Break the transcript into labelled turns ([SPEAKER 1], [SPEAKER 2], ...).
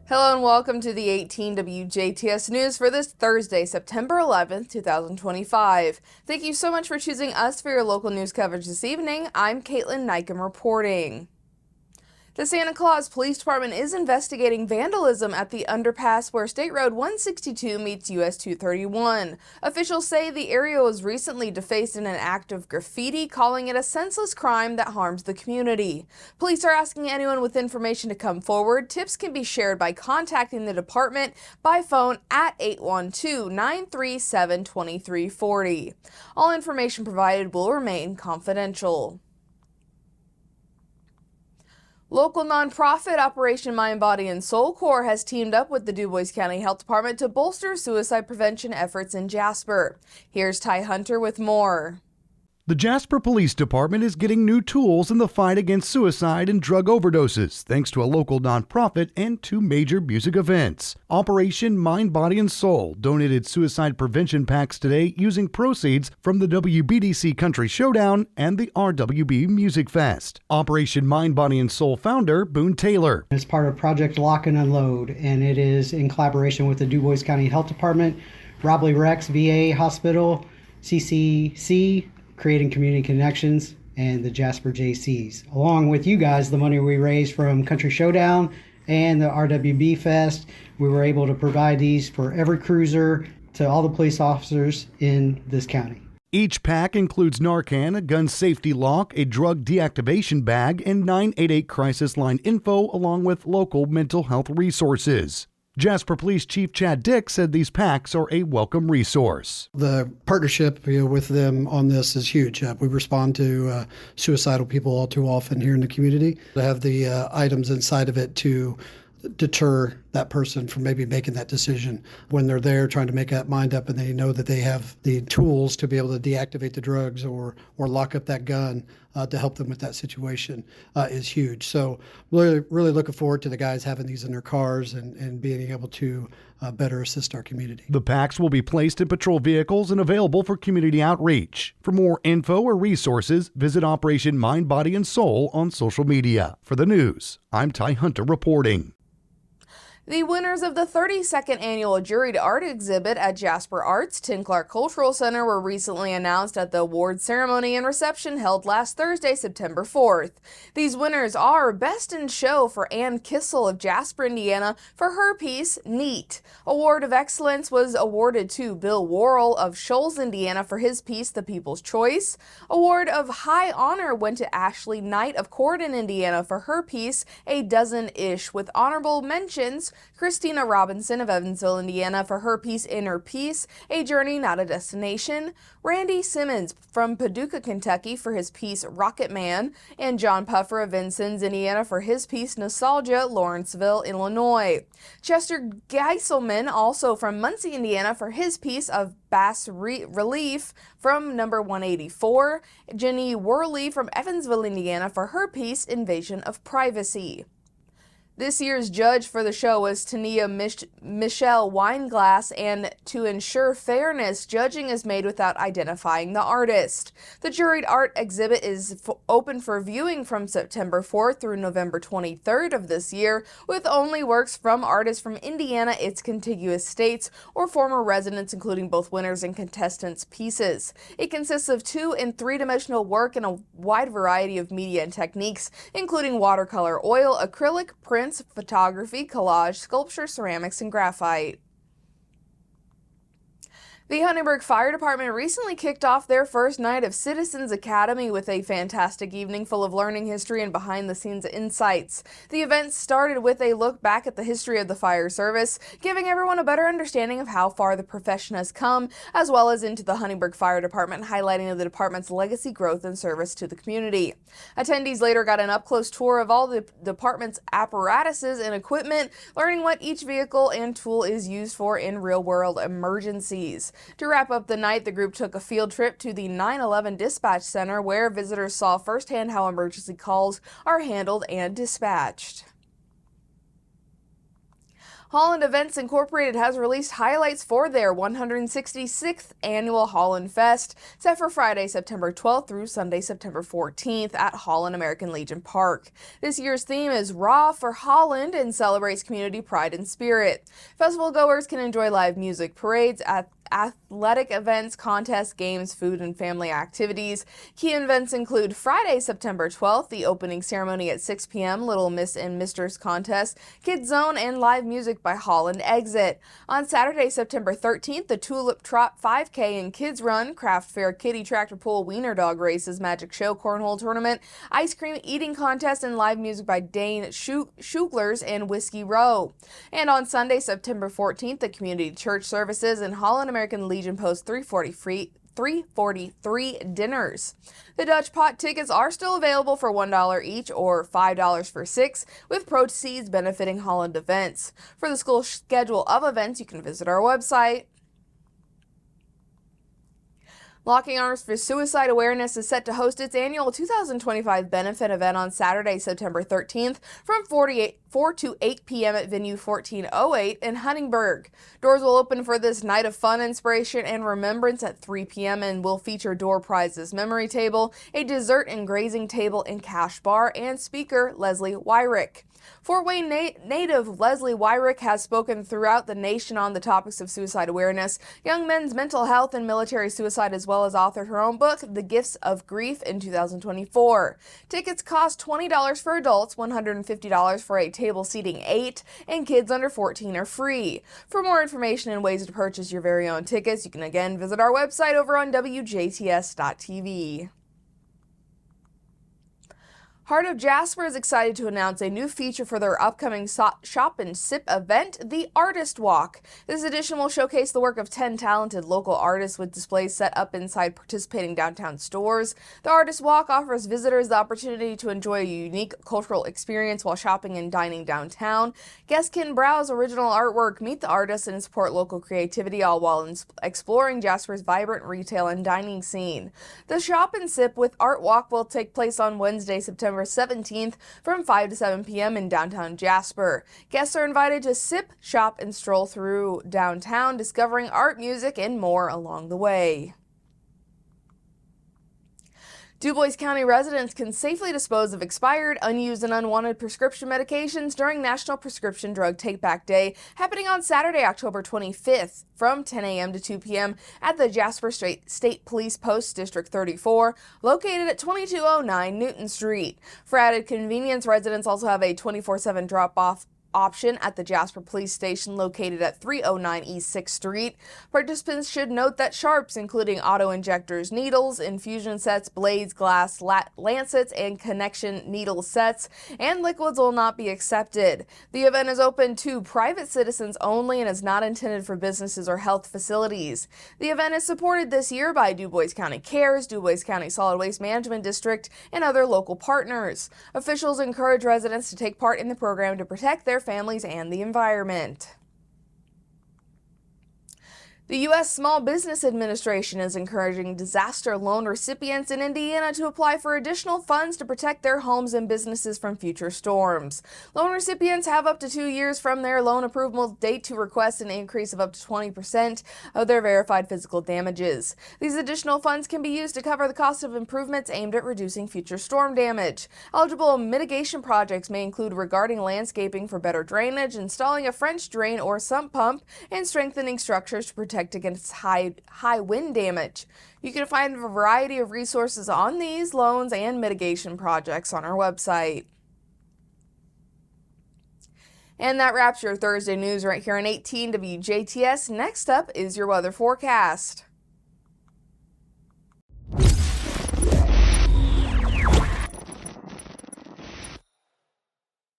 [SPEAKER 1] Hello and welcome to the 18 WJTS News for this Thursday, September 11th, 2025. Thank you so much for choosing us for your local news coverage this evening. I'm Kaitlyn Neukam reporting. The Santa Claus Police Department is investigating vandalism at the underpass where State Road 162 meets US 231. Officials say the area was recently defaced in an act of graffiti, calling it a senseless crime that harms the community. Police are asking anyone with information to come forward. Tips can be shared by contacting the department by phone at 812-937-2340. All information provided will remain confidential. Local nonprofit Operation Mind, Body, and Soul Corps has teamed up with the DuBois County Health Department to bolster suicide prevention efforts in Jasper. Here's Ty Hunter with more.
[SPEAKER 2] The Jasper Police Department is getting new tools in the fight against suicide and drug overdoses, thanks to a local nonprofit and two major music events. Operation Mind, Body, and Soul donated suicide prevention packs today using proceeds from the WBDC Country Showdown and the RWB Music Fest. Operation Mind, Body, and Soul founder Boone Taylor.
[SPEAKER 3] It's part of Project Lock and Unload, and it is in collaboration with the DuBois County Health Department, Robley Rex VA Hospital, CCC, Creating Community Connections, and the Jasper JCs. Along with you guys, the money we raised from Country Showdown and the RWB Fest, we were able to provide these for every cruiser to all the police officers in this county.
[SPEAKER 2] Each pack includes Narcan, a gun safety lock, a drug deactivation bag, and 988 crisis line info, along with local mental health resources. Jasper Police Chief Chad Dick said these packs are a welcome resource.
[SPEAKER 4] The partnership with them on this is huge. We respond to suicidal people all too often here in the community. To have the items inside of it to deter that person from maybe making that decision when they're there trying to make that mind up and they know that they have the tools to be able to deactivate the drugs or lock up that gun to help them with that situation is huge. So really looking forward to the guys having these in their cars and being able to better assist our community.
[SPEAKER 2] The packs will be placed in patrol vehicles and available for community outreach. For more info or resources, visit Operation Mind, Body, and Soul on social media. For the news, I'm Ty Hunter reporting.
[SPEAKER 1] The winners of the 32nd annual Juried Art exhibit at Jasper Arts Tim Clark Cultural Center were recently announced at the award ceremony and reception held last Thursday, September 4th. These winners are Best in Show for Ann Kissel of Jasper, Indiana for her piece, Neat. Award of Excellence was awarded to Bill Worrell of Shoals, Indiana for his piece, The People's Choice. Award of High Honor went to Ashley Knight of Corydon, Indiana for her piece, A Dozen-ish, with honorable mentions Christina Robinson of Evansville, Indiana for her piece Inner Peace, A Journey Not a Destination, Randy Simmons from Paducah, Kentucky for his piece Rocket Man, and John Puffer of Vincennes, Indiana for his piece Nostalgia, Lawrenceville, Illinois. Chester Geiselman, also from Muncie, Indiana for his piece of Bass Relief from number 184, Jenny Worley from Evansville, Indiana for her piece Invasion of Privacy. This year's judge for the show was Tania Michelle Weinglass, and to ensure fairness, judging is made without identifying the artist. The Juried Art exhibit is open for viewing from September 4th through November 23rd of this year, with only works from artists from Indiana, its contiguous states, or former residents, including both winners and contestants' pieces. It consists of 2- and 3-dimensional work in a wide variety of media and techniques, including watercolor, oil, acrylic, print, photography, collage, sculpture, ceramics, and graphite. The Huntingburg Fire Department recently kicked off their first night of Citizens Academy with a fantastic evening full of learning history and behind-the-scenes insights. The event started with a look back at the history of the fire service, giving everyone a better understanding of how far the profession has come, as well as into the Huntingburg Fire Department, highlighting the department's legacy, growth, and service to the community. Attendees later got an up-close tour of all the department's apparatuses and equipment, learning what each vehicle and tool is used for in real-world emergencies. To wrap up the night, the group took a field trip to the 911 Dispatch Center, where visitors saw firsthand how emergency calls are handled and dispatched. Holland Events Incorporated has released highlights for their 166th annual Holland Fest, set for Friday, September 12th through Sunday, September 14th at Holland American Legion Park. This year's theme is Raw for Holland and celebrates community pride and spirit. Festival goers can enjoy live music, parades, athletic events, contests, games, food, and family activities. Key events include Friday, September 12th, the opening ceremony at 6 p.m., Little Miss and Misters contest, Kids Zone, and live music by Holland Exit. On Saturday, September 13th, the Tulip Trot 5K and Kids Run, Craft Fair, Kitty Tractor Pull, Wiener Dog Races, Magic Show, Cornhole Tournament, Ice Cream Eating Contest, and live music by Dane Schuglers and Whiskey Row. And on Sunday, September 14th, the community church services and Holland American Legion Post 343 dinners. The Dutch Pot tickets are still available for $1 each or $5 for 6, with proceeds benefiting Holland events. For the school schedule of events, you can visit our website. Locking Arms for Suicide Awareness is set to host its annual 2025 benefit event on Saturday, September 13th from 4 to 8 p.m. at venue 1408 in Huntingburg. Doors will open for this night of fun, inspiration, and remembrance at 3 p.m. and will feature door prizes, memory table, a dessert and grazing table and cash bar, and speaker Leslie Wyrick. Fort Wayne native Leslie Wyrick has spoken throughout the nation on the topics of suicide awareness, young men's mental health, and military suicide, as well as authored her own book, The Gifts of Grief, in 2024. Tickets cost $20 for adults, $150 for a table seating 8, and kids under 14 are free. For more information and ways to purchase your very own tickets, you can again visit our website over on WJTS.tv. Heart of Jasper is excited to announce a new feature for their upcoming Shop and Sip event, the Artist Walk. This edition will showcase the work of 10 talented local artists with displays set up inside participating downtown stores. The Artist Walk offers visitors the opportunity to enjoy a unique cultural experience while shopping and dining downtown. Guests can browse original artwork, meet the artists, and support local creativity, all while exploring Jasper's vibrant retail and dining scene. The Shop and Sip with Art Walk will take place on Wednesday, September 17th from 5 to 7 p.m. in downtown Jasper. Guests are invited to sip, shop, and stroll through downtown, discovering art, music, and more along the way. DuBois County residents can safely dispose of expired, unused, and unwanted prescription medications during National Prescription Drug Take-Back Day, happening on Saturday, October 25th from 10 a.m. to 2 p.m. at the Jasper State Police Post District 34, located at 2209 Newton Street. For added convenience, residents also have a 24/7 drop-off option at the Jasper Police Station located at 309 East 6th Street. Participants should note that sharps, including auto-injectors, needles, infusion sets, blades, glass, lancets, and connection needle sets, and liquids will not be accepted. The event is open to private citizens only and is not intended for businesses or health facilities. The event is supported this year by DuBois County Cares, DuBois County Solid Waste Management District, and other local partners. Officials encourage residents to take part in the program to protect their families and the environment. The U.S. Small Business Administration is encouraging disaster loan recipients in Indiana to apply for additional funds to protect their homes and businesses from future storms. Loan recipients have up to 2 years from their loan approval date to request an increase of up to 20% of their verified physical damages. These additional funds can be used to cover the cost of improvements aimed at reducing future storm damage. Eligible mitigation projects may include regarding landscaping for better drainage, installing a French drain or sump pump, and strengthening structures to protect against high wind damage. You can find a variety of resources on these loans and mitigation projects on our website. And that wraps your Thursday news right here on 18 WJTS. Next up is your weather forecast.